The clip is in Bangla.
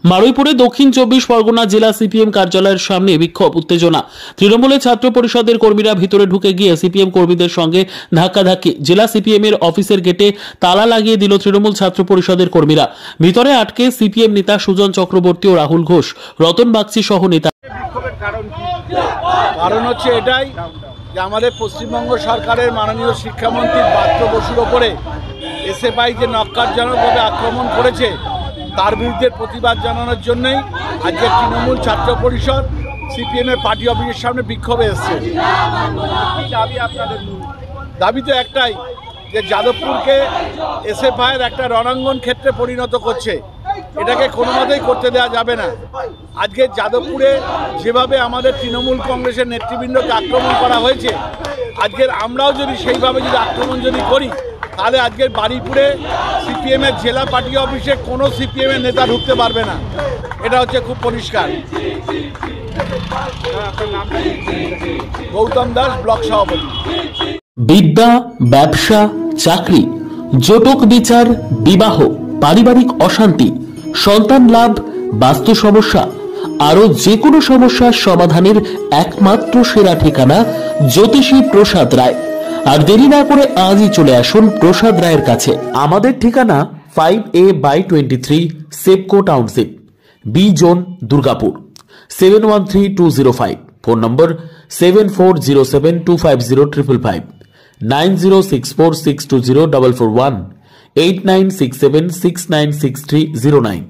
মারুইপুরে দক্ষিণ 24 পরগনা জেলা সিপিএম কার্যালয়ের সামনে বিক্ষোভ উত্তেজনা। তৃণমূলের ছাত্র পরিষদের কর্মীরা ভিতরে ঢুকে গিয়ে সিপিএম কর্মীদের সঙ্গে ধাক্কাধাক্কি। জেলা সিপিএম এর অফিসের গেটে তালা লাগিয়ে দিল তৃণমূল ছাত্র পরিষদের কর্মীরা। ভিতরে আটকে সিপিএম নেতা সুজন চক্রবর্তী ও রাহুল ঘোষ, রতন বাগচি সহ নেতা। কারণ হচ্ছে এটাই যে আমাদের পশ্চিমবঙ্গ সরকারের মাননীয় শিক্ষামন্ত্রী পার্থ বসুর ওপরে এসএফআই যে নক্কারজনকভাবে আক্রমণ করেছে তার বিরুদ্ধে প্রতিবাদ জানানোর জন্যই আজকে তৃণমূল ছাত্র পরিষদ সিপিএমের পার্টি অফিসের সামনে বিক্ষোভে এসছে। দাবি তো একটাই যে যাদবপুরকে এসএফআইয়ের একটা রণাঙ্গন ক্ষেত্রে পরিণত করছে, এটাকে কোনোভাবেই করতে দেওয়া যাবে না। আজকে যাদবপুরে যেভাবে আমাদের তৃণমূল কংগ্রেসের নেতৃবৃন্দকে আক্রমণ করা হয়েছে, আজকের আমরাও যদি সেইভাবে আক্রমণ করি তাহলে আজকের বারুইপুরে সিপিএমের জেলা পার্টি অফিসে কোনো সিপিএমের নেতা ঢুকতে পারবে না, এটা হচ্ছে খুব পরিষ্কার। গৌতম দাস, ব্লক সভাপতি। বিদ্যা, ব্যবসা, চাকরি, জটক বিচার, বিবাহ, পারিবারিক অশান্তি, সন্তান লাভ, বাস্তু সমস্যা, আরো যে কোনো সমস্যার সমাধানের একমাত্র সেরা ঠিকানা জ্যোতিষী প্রসাদ রায়। আর দেরি না করে আজই চলে আসুন প্রসাদ রায়ের কাছে। আমাদের ঠিকানা 5A/23 Sepco township, B zone, Durgapur, 713205। Phone number 7407250555, 9064620441, 8967696309।